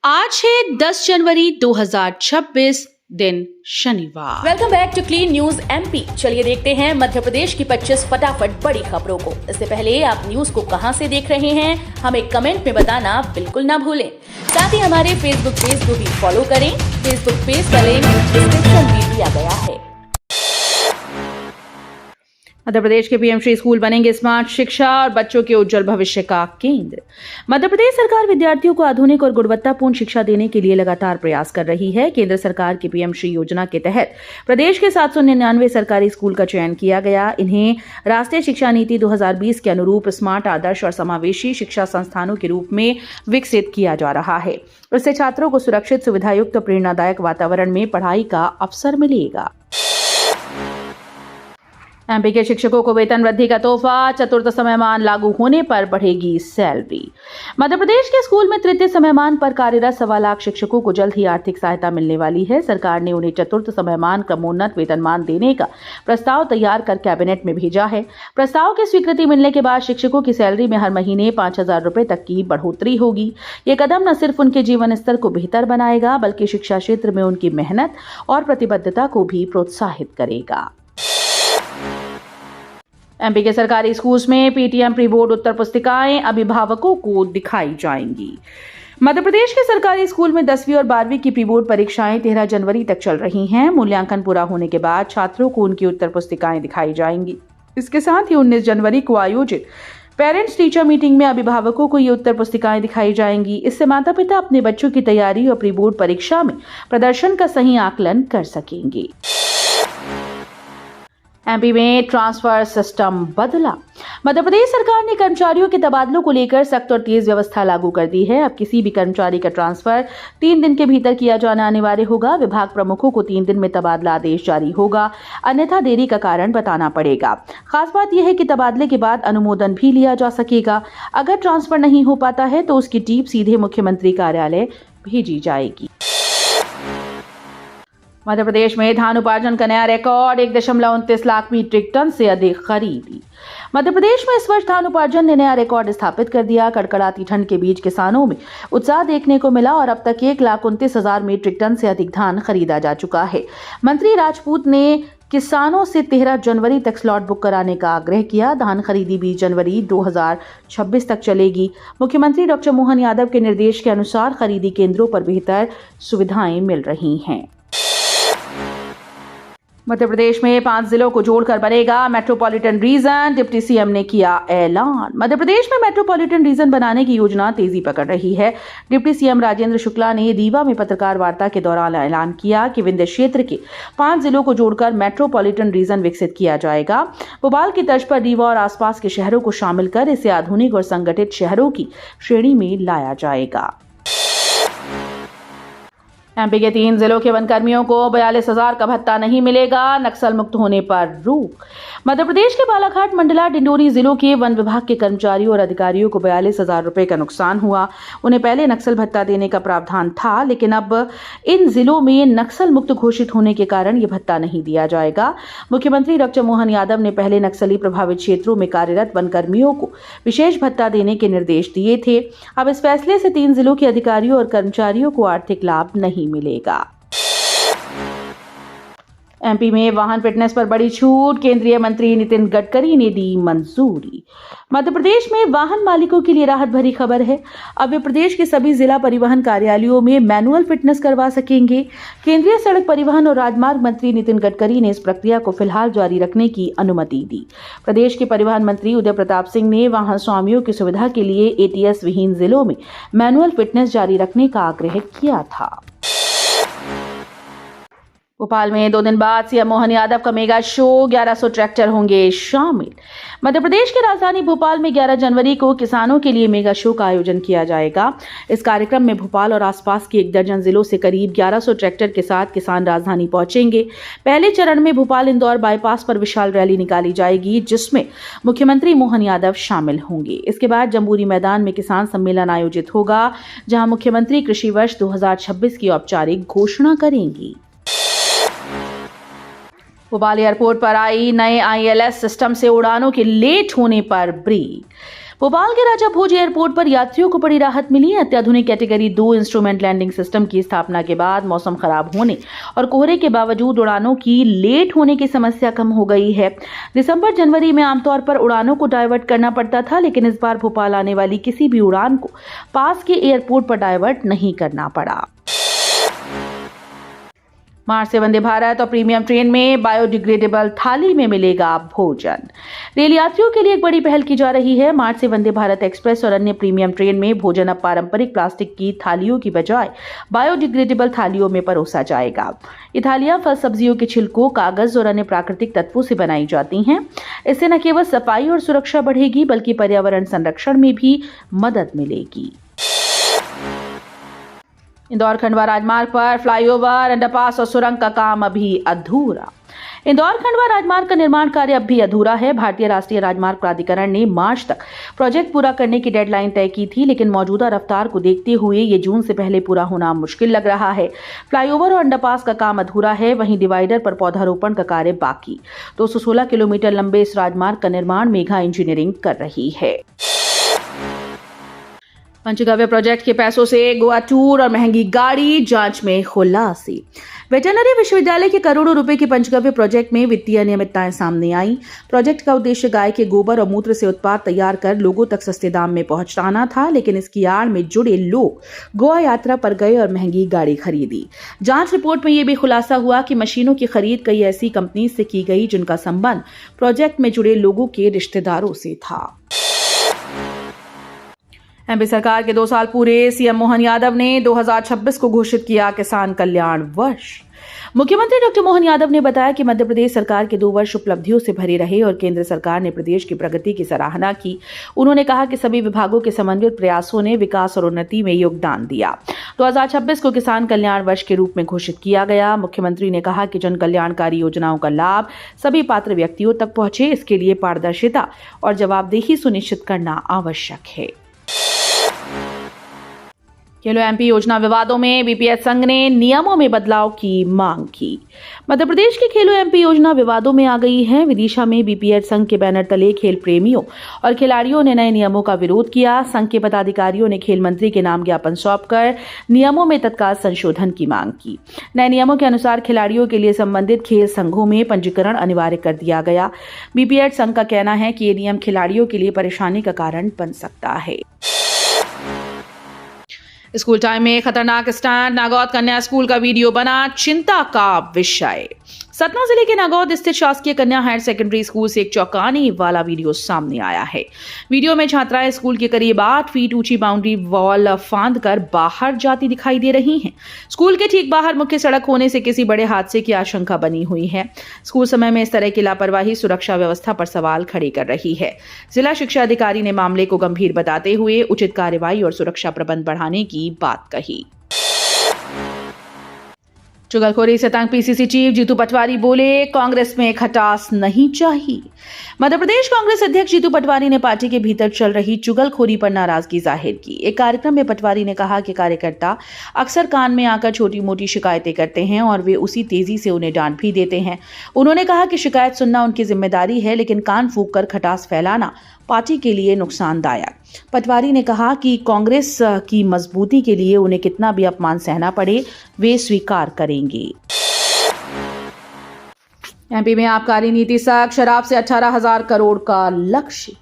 आज है 10 जनवरी 2026 दिन शनिवार। Welcome back to clean news MP. चलिए देखते हैं मध्य प्रदेश की 25 फटाफट बड़ी खबरों को। इससे पहले आप न्यूज को कहां से देख रहे हैं हमें कमेंट में बताना बिल्कुल ना भूलें। साथ ही हमारे फेसबुक पेज को भी फॉलो करें। फेसबुक पेज का लिंक डिस्क्रिप्शन में दिया गया है। मध्य प्रदेश के पीएमश्री स्कूल बनेंगे स्मार्ट शिक्षा और बच्चों के उज्जवल भविष्य का केंद्र। मध्य प्रदेश सरकार विद्यार्थियों को आधुनिक और गुणवत्तापूर्ण शिक्षा देने के लिए लगातार प्रयास कर रही है। केंद्र सरकार की पीएमश्री योजना के तहत प्रदेश के 799 सरकारी स्कूल का चयन किया गया। इन्हें राष्ट्रीय शिक्षा नीति 2020 के अनुरूप स्मार्ट, आदर्श और समावेशी शिक्षा संस्थानों के रूप में विकसित किया जा रहा है। इससे छात्रों को सुरक्षित, सुविधायुक्त और प्रेरणादायक वातावरण में पढ़ाई का अवसर मिलेगा। एमपी के शिक्षकों को वेतन वृद्धि का तोहफा, चतुर्थ समयमान लागू होने पर बढ़ेगी सैलरी। मध्य प्रदेश के स्कूल में तृतीय समयमान पर कार्यरत 1.25 लाख शिक्षकों को जल्द ही आर्थिक सहायता मिलने वाली है। सरकार ने उन्हें चतुर्थ समयमान क्रमोन्नत वेतनमान देने का प्रस्ताव तैयार कर कैबिनेट में भेजा है। प्रस्ताव की स्वीकृति मिलने के बाद शिक्षकों की सैलरी में हर महीने 5,000 रुपए तक की बढ़ोतरी होगी। ये कदम न सिर्फ उनके जीवन स्तर को बेहतर बनाएगा, बल्कि शिक्षा क्षेत्र में उनकी मेहनत और प्रतिबद्धता को भी प्रोत्साहित करेगा। एमपी के सरकारी स्कूल्स में पीटीएम प्री बोर्ड उत्तर पुस्तिकाएं अभिभावकों को दिखाई जाएंगी। मध्य प्रदेश के सरकारी स्कूल में 10वीं और 12वीं की प्री बोर्ड परीक्षाएं 13 जनवरी तक चल रही हैं। मूल्यांकन पूरा होने के बाद छात्रों को उनकी उत्तर पुस्तिकाएं दिखाई जाएंगी। इसके साथ ही 19 जनवरी को आयोजित पेरेंट्स टीचर मीटिंग में अभिभावकों को ये उत्तर पुस्तिकाएं दिखाई जाएंगी। इससे माता पिता अपने बच्चों की तैयारी और प्री बोर्ड परीक्षा में प्रदर्शन का सही आकलन कर सकेंगे। एमपी में ट्रांसफर सिस्टम बदला। मध्य प्रदेश सरकार ने कर्मचारियों के तबादलों को लेकर सख्त और तेज व्यवस्था लागू कर दी है। अब किसी भी कर्मचारी का ट्रांसफर 3 दिन के भीतर किया जाना अनिवार्य होगा। विभाग प्रमुखों को 3 दिन में तबादला आदेश जारी होगा, अन्यथा देरी का कारण बताना पड़ेगा। खास बात यह है कि तबादले के बाद अनुमोदन भी लिया जा सकेगा। अगर ट्रांसफर नहीं हो पाता है तो उसकी टीप सीधे मुख्यमंत्री कार्यालय भेजी जाएगी। मध्य प्रदेश में धान उपार्जन का नया रिकॉर्ड, 1.29 लाख मीट्रिक टन से अधिक खरीदी। मध्य प्रदेश में इस वर्ष धान उपार्जन ने नया रिकॉर्ड स्थापित कर दिया। कड़कड़ाती ठंड के बीच किसानों में उत्साह देखने को मिला और अब तक 1,29,000 मीट्रिक टन से अधिक धान खरीदा जा चुका है। मंत्री राजपूत ने किसानों से 13 जनवरी तक स्लॉट बुक कराने का आग्रह किया। धान खरीदी 20 जनवरी 2026 तक चलेगी। मुख्यमंत्री डॉक्टर मोहन यादव के निर्देश के अनुसार खरीदी केंद्रों पर बेहतर सुविधाएं मिल रही हैं। मध्य प्रदेश में 5 जिलों को जोड़कर बनेगा मेट्रोपॉलिटन रीजन, डिप्टी सीएम ने किया ऐलान। मध्य प्रदेश में मेट्रोपॉलिटन रीजन बनाने की योजना तेजी पकड़ रही है। डिप्टी सीएम राजेंद्र शुक्ला ने रीवा में पत्रकार वार्ता के दौरान ऐलान किया कि विंध्य क्षेत्र के 5 जिलों को जोड़कर मेट्रोपॉलिटन रीजन विकसित किया जाएगा। भोपाल की तर्ज पर रीवा और आसपास के शहरों को शामिल कर इसे आधुनिक और संगठित शहरों की श्रेणी में लाया जाएगा। एमपी के 3 जिलों के वनकर्मियों को 42,000 का भत्ता नहीं मिलेगा, नक्सल मुक्त होने पर रोक। मध्य प्रदेश के बालाघाट, मंडला, डिंडोरी जिलों के वन विभाग के कर्मचारियों और अधिकारियों को 42,000 रुपए का नुकसान हुआ। उन्हें पहले नक्सल भत्ता देने का प्रावधान था, लेकिन अब इन जिलों में नक्सल मुक्त घोषित होने के कारण ये भत्ता नहीं दिया जाएगा। मुख्यमंत्री डॉक्टर मोहन यादव ने पहले नक्सली प्रभावित क्षेत्रों में कार्यरत वनकर्मियों को विशेष भत्ता देने के निर्देश दिए थे। अब इस फैसले से 3 जिलों के अधिकारियों और कर्मचारियों को आर्थिक लाभ नहीं मिलेगा। एमपी में वाहन फिटनेस पर बड़ी छूट, केंद्रीय मंत्री नितिन गडकरी ने दी मंजूरी। मध्य प्रदेश में वाहन मालिकों के लिए राहत भरी खबर है। अब वे प्रदेश के सभी जिला परिवहन कार्यालयों में मैनुअल फिटनेस करवा सकेंगे। केंद्रीय सड़क परिवहन और राजमार्ग मंत्री नितिन गडकरी ने इस प्रक्रिया को फिलहाल जारी रखने की अनुमति दी। प्रदेश के परिवहन मंत्री उदय प्रताप सिंह ने वाहन स्वामियों की सुविधा के लिए एटीएस विहीन जिलों में मैनुअल फिटनेस जारी रखने का आग्रह किया था। भोपाल में 2 दिन बाद सीएम मोहन यादव का मेगा शो, 1100 ट्रैक्टर होंगे शामिल। मध्य प्रदेश की राजधानी भोपाल में 11 जनवरी को किसानों के लिए मेगा शो का आयोजन किया जाएगा। इस कार्यक्रम में भोपाल और आसपास के 1 दर्जन जिलों से करीब 1100 ट्रैक्टर के साथ किसान राजधानी पहुंचेंगे। पहले चरण में भोपाल इंदौर बाईपास पर विशाल रैली निकाली जाएगी, जिसमें मुख्यमंत्री मोहन यादव शामिल होंगे। इसके बाद जम्बूरी मैदान में किसान सम्मेलन आयोजित होगा, जहां मुख्यमंत्री कृषि वर्ष 2026 की औपचारिक घोषणा करेंगी। भोपाल एयरपोर्ट पर आई नए आईएलएस सिस्टम से उड़ानों के लेट होने पर ब्रेक। भोपाल के राजा भोज एयरपोर्ट पर यात्रियों को बड़ी राहत मिली। अत्याधुनिक कैटेगरी 2 इंस्ट्रूमेंट लैंडिंग सिस्टम की स्थापना के बाद मौसम खराब होने और कोहरे के बावजूद उड़ानों की लेट होने की समस्या कम हो गई है। दिसंबर जनवरी में आमतौर पर उड़ानों को डाइवर्ट करना पड़ता था, लेकिन इस बार भोपाल आने वाली किसी भी उड़ान को पास के एयरपोर्ट पर डाइवर्ट नहीं करना पड़ा। मार्च से वंदे भारत और प्रीमियम ट्रेन में बायोडिग्रेडेबल थाली में मिलेगा भोजन। रेल यात्रियों के लिए एक बड़ी पहल की जा रही है। मार्च से वंदे भारत एक्सप्रेस और अन्य प्रीमियम ट्रेन में भोजन अब पारंपरिक प्लास्टिक की थालियों की बजाय बायोडिग्रेडेबल थालियों में परोसा जाएगा। ये थालियां फल सब्जियों के छिलकों, कागज और अन्य प्राकृतिक तत्वों से बनाई जाती हैं। इससे न केवल सफाई और सुरक्षा बढ़ेगी, बल्कि पर्यावरण संरक्षण में भी मदद मिलेगी। इंदौर खंडवा राजमार्ग पर फ्लाईओवर, अंडरपास और सुरंग का काम अभी अधूरा। इंदौर खंडवा राजमार्ग का निर्माण कार्य अब भी अधूरा है। भारतीय राष्ट्रीय राजमार्ग प्राधिकरण ने मार्च तक प्रोजेक्ट पूरा करने की डेडलाइन तय की थी, लेकिन मौजूदा रफ्तार को देखते हुए ये जून से पहले पूरा होना मुश्किल लग रहा है। फ्लाईओवर और अंडरपास का काम अधूरा है, वहीं डिवाइडर पर पौधारोपण का कार्य बाकी। 216 किलोमीटर लंबे इस राजमार्ग का निर्माण मेघा इंजीनियरिंग कर रही है। पंचगव्य प्रोजेक्ट के पैसों से गोवा टूर और महंगी गाड़ी, जांच में खुलासे। वेटरनरी विश्वविद्यालय के करोड़ों रुपए के पंचगव्य प्रोजेक्ट में वित्तीय अनियमितताएं सामने आई। प्रोजेक्ट का उद्देश्य गाय के गोबर और मूत्र से उत्पाद तैयार कर लोगों तक सस्ते दाम में पहुंचाना था, लेकिन इसकी आड़ में जुड़े लोग गोवा यात्रा पर गए और महंगी गाड़ी खरीदी। जांच रिपोर्ट में यह भी खुलासा हुआ कि मशीनों की खरीद कई ऐसी कंपनी से की गई जिनका संबंध प्रोजेक्ट में जुड़े लोगों के रिश्तेदारों से था। एमपी सरकार के 2 साल पूरे, सीएम मोहन यादव ने 2026 को घोषित किया किसान कल्याण वर्ष। मुख्यमंत्री डॉक्टर मोहन यादव ने बताया कि मध्य प्रदेश सरकार के 2 वर्ष उपलब्धियों से भरे रहे और केंद्र सरकार ने प्रदेश की प्रगति की सराहना की। उन्होंने कहा कि सभी विभागों के समन्वित प्रयासों ने विकास और उन्नति में योगदान दिया। 2026 को किसान कल्याण वर्ष के रूप में घोषित किया गया। मुख्यमंत्री ने कहा कि जन कल्याणकारी योजनाओं का लाभ सभी पात्र व्यक्तियों तक पहुंचे, इसके लिए पारदर्शिता और जवाबदेही सुनिश्चित करना आवश्यक है। खेलो एमपी योजना विवादों में बीपीएस संघ ने नियमों में बदलाव की मांग की। मध्य प्रदेश की खेलो एमपी योजना विवादों में आ गई है। विदिशा में बीपीएस संघ के बैनर तले खेल प्रेमियों और खिलाड़ियों ने नए नियमों का विरोध किया। संघ के पदाधिकारियों ने खेल मंत्री के नाम ज्ञापन सौंपकर नियमों में तत्काल संशोधन की मांग की। नए नियमों के अनुसार खिलाड़ियों के लिए संबंधित खेल संघों में पंजीकरण अनिवार्य कर दिया गया। बीपीएस संघ का कहना है कि ये नियम खिलाड़ियों के लिए परेशानी का कारण बन सकता है। स्कूल टाइम में खतरनाक स्टंट, नागौद कन्या स्कूल का वीडियो बना चिंता का विषय। सतना जिले के नागौद स्थित शासकीय कन्या हायर सेकेंडरी स्कूल से एक चौंकाने वाला वीडियो सामने आया है। वीडियो में छात्राएं स्कूल के करीब 8 फीट ऊंची बाउंड्री वॉल फांदकर बाहर जाती दिखाई दे रही हैं। स्कूल के ठीक बाहर मुख्य सड़क होने से किसी बड़े हादसे की आशंका बनी हुई है। स्कूल समय में इस तरह की लापरवाही सुरक्षा व्यवस्था पर सवाल खड़े कर रही है। जिला शिक्षा अधिकारी ने मामले को गंभीर बताते हुए उचित कार्रवाई और सुरक्षा प्रबंध बढ़ाने की बात कही। चुगलखोरी से तंग पीसीसी चीफ जीतू पटवारी बोले, कांग्रेस में खटास नहीं चाहिए। मध्य प्रदेश कांग्रेस अध्यक्ष जीतू पटवारी ने पार्टी के भीतर चल रही चुगलखोरी पर नाराजगी जाहिर की। एक कार्यक्रम में पटवारी ने कहा कि कार्यकर्ता अक्सर कान में आकर छोटी मोटी शिकायतें करते हैं और वे उसी तेजी से उन्हें डांट भी देते हैं। उन्होंने कहा कि शिकायत सुनना उनकी जिम्मेदारी है, लेकिन कान फूंक कर खटास फैलाना पार्टी के लिए नुकसानदायक। पटवारी ने कहा कि कांग्रेस की मजबूती के लिए उन्हें कितना भी अपमान सहना पड़े, वे स्वीकार करेंगे। एमपी में आबकारी नीति सख्त, शराब से 18,000 करोड़ का लक्ष्य।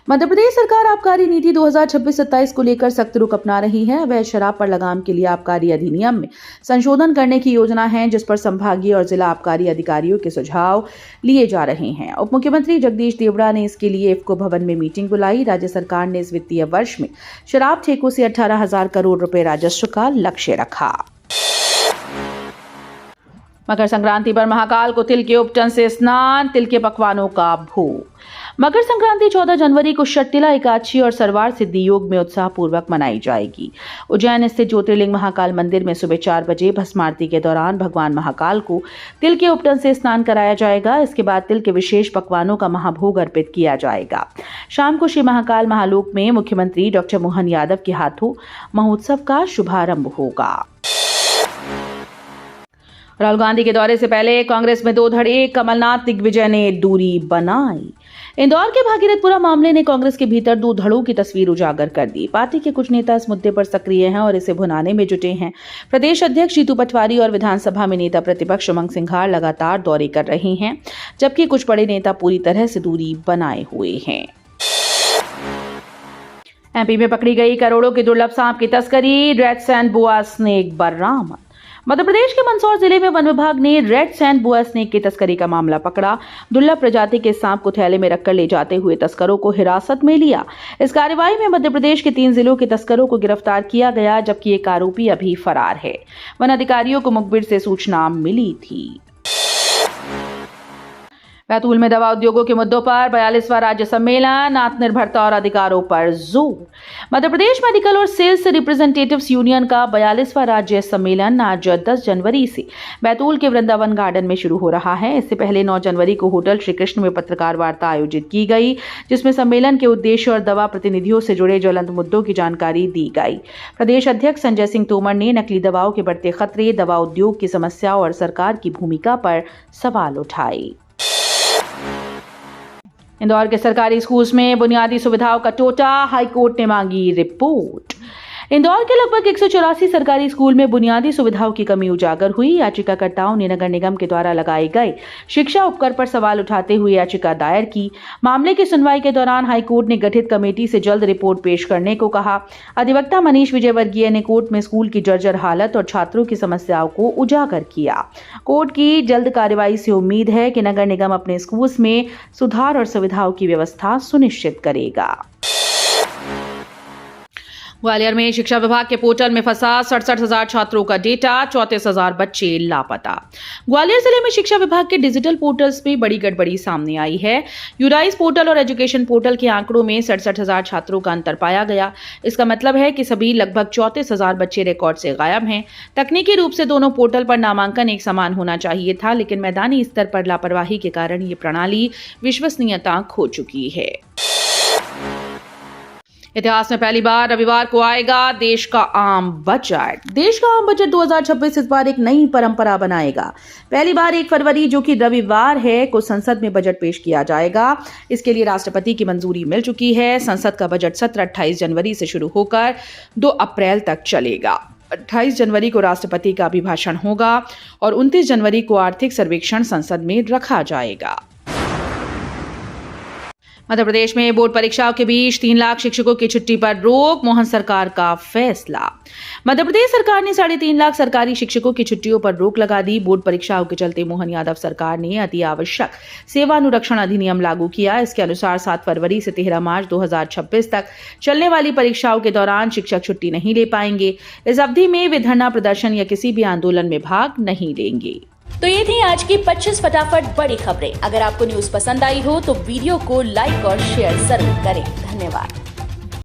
मध्य प्रदेश सरकार आबकारी नीति 2026-27 को लेकर सख्त रुख अपना रही है। अवैध शराब पर लगाम के लिए आबकारी अधिनियम में संशोधन करने की योजना है, जिस पर संभागीय और जिला आबकारी अधिकारियों के सुझाव लिए जा रहे हैं। उप मुख्यमंत्री जगदीश देवड़ा ने इसके लिए इफ्को भवन में मीटिंग बुलाई। राज्य सरकार ने इस वित्तीय वर्ष में शराब ठेकों से 18,000 करोड़ रुपए राजस्व का लक्ष्य रखा। मकर संक्रांति पर महाकाल को तिल के उपटन से स्नान, तिल के पकवानों का भोग। मकर संक्रांति 14 जनवरी को षट्तिला एकादशी और सरवार सिद्धि योग में उत्साह पूर्वक मनाई जाएगी। उज्जैन स्थित ज्योतिर्लिंग महाकाल मंदिर में सुबह 4 बजे भस्म आरती के दौरान भगवान महाकाल को तिल के उपटन से स्नान कराया जाएगा। इसके बाद तिल के विशेष पकवानों का महाभोग अर्पित किया जाएगा। शाम को श्री महाकाल महालोक में मुख्यमंत्री डॉक्टर मोहन यादव के हाथों महोत्सव का शुभारंभ होगा। राहुल गांधी के दौरे से पहले कांग्रेस में दो धड़े, कमलनाथ दिग्विजय ने दूरी बनाई। इंदौर के भागीरथपुरा मामले ने कांग्रेस के भीतर दो धड़ों की तस्वीर उजागर कर दी। पार्टी के कुछ नेता इस मुद्दे पर सक्रिय हैं और इसे भुनाने में जुटे हैं। प्रदेश अध्यक्ष जीतू पटवारी और विधानसभा में नेता प्रतिपक्ष उमंग सिंघार लगातार दौरे कर रहे हैं, जबकि कुछ बड़े नेता पूरी तरह से दूरी बनाए हुए हैं। एमपी में पकड़ी गई करोड़ों के दुर्लभ सांप की तस्करी, रेड सैंड बोआ स्नेक बरामद। मध्य प्रदेश के मंदसौर जिले में वन विभाग ने रेड सैंड बोआ स्नेक की तस्करी का मामला पकड़ा। दुर्लभ प्रजाति के सांप को थैले में रखकर ले जाते हुए तस्करों को हिरासत में लिया। इस कार्रवाई में मध्य प्रदेश के 3 जिलों के तस्करों को गिरफ्तार किया गया, जबकि एक आरोपी अभी फरार है। वन अधिकारियों को मुखबिर से सूचना मिली थी। बैतूल में दवा उद्योगों के मुद्दों पर 42वां राज्य सम्मेलन, आत्मनिर्भरता और अधिकारों पर जोर। मध्य प्रदेश मेडिकल और सेल्स रिप्रेजेंटेटिव्स यूनियन का 42वां राज्य सम्मेलन आज 10 जनवरी से बैतूल के वृंदावन गार्डन में शुरू हो रहा है। इससे पहले 9 जनवरी को होटल श्री कृष्ण में पत्रकार वार्ता आयोजित की गई, जिसमें सम्मेलन के उद्देश्य और दवा प्रतिनिधियों से जुड़े ज्वलंत मुद्दों की जानकारी दी गई। प्रदेश अध्यक्ष संजय सिंह तोमर ने नकली दवाओं के बढ़ते खतरे, दवा उद्योग की समस्या और सरकार की भूमिका पर सवाल उठाए। इंदौर के सरकारी स्कूल्स में बुनियादी सुविधाओं का टोटा, हाईकोर्ट ने मांगी रिपोर्ट। इंदौर के लगभग 184 सरकारी स्कूल में बुनियादी सुविधाओं की कमी उजागर हुई। याचिकाकर्ताओं ने नगर निगम के द्वारा लगाए गए शिक्षा उपकर पर सवाल उठाते हुए याचिका दायर की। मामले की सुनवाई के दौरान हाईकोर्ट ने गठित कमेटी से जल्द रिपोर्ट पेश करने को कहा। अधिवक्ता मनीष विजयवर्गीय ने कोर्ट में स्कूल की जर्जर हालत और छात्रों की समस्याओं को उजागर किया। कोर्ट की जल्द कार्रवाई से उम्मीद है कि नगर निगम अपने स्कूल्स में सुधार और सुविधाओं की व्यवस्था सुनिश्चित करेगा। ग्वालियर में शिक्षा विभाग के पोर्टल में फंसा 67,000 छात्रों का डेटा, 34,000 बच्चे लापता। ग्वालियर जिले में शिक्षा विभाग के डिजिटल पोर्टल्स में बड़ी गड़बड़ी सामने आई है। यूराइज पोर्टल और एजुकेशन पोर्टल के आंकड़ों में 67,000 छात्रों का अंतर पाया गया। इसका मतलब है कि सभी लगभग 34,000 बच्चे रिकॉर्ड से गायब हैं। तकनीकी रूप से दोनों पोर्टल पर नामांकन एक समान होना चाहिए था, लेकिन मैदानी स्तर पर लापरवाही के कारण ये प्रणाली विश्वसनीयता खो चुकी है। इतिहास में पहली बार रविवार को आएगा देश का आम बजट। देश का आम बजट 2026 इस बार एक नई परंपरा बनाएगा। पहली बार 1 फरवरी, जो कि रविवार है, को संसद में बजट पेश किया जाएगा। इसके लिए राष्ट्रपति की मंजूरी मिल चुकी है। संसद का बजट सत्र 28 जनवरी से शुरू होकर 2 अप्रैल तक चलेगा। 28 जनवरी को राष्ट्रपति का अभिभाषण होगा और 29 जनवरी को आर्थिक सर्वेक्षण संसद में रखा जाएगा। मध्य प्रदेश में बोर्ड परीक्षाओं के बीच 3 लाख शिक्षकों की छुट्टी पर रोक, मोहन सरकार का फैसला। मध्य प्रदेश सरकार ने 3.5 लाख सरकारी शिक्षकों की छुट्टियों पर रोक लगा दी। बोर्ड परीक्षाओं के चलते मोहन यादव सरकार ने अति आवश्यक सेवानुरक्षण अधिनियम लागू किया। इसके अनुसार 7 फरवरी से 13 मार्च 2026 तक चलने वाली परीक्षाओं के दौरान शिक्षक छुट्टी नहीं ले पाएंगे। इस अवधि में वे धरना प्रदर्शन या किसी भी आंदोलन में भाग नहीं लेंगे। तो ये थी आज की 25 फटाफट बड़ी खबरें। अगर आपको न्यूज पसंद आई हो तो वीडियो को लाइक और शेयर जरूर करें। धन्यवाद।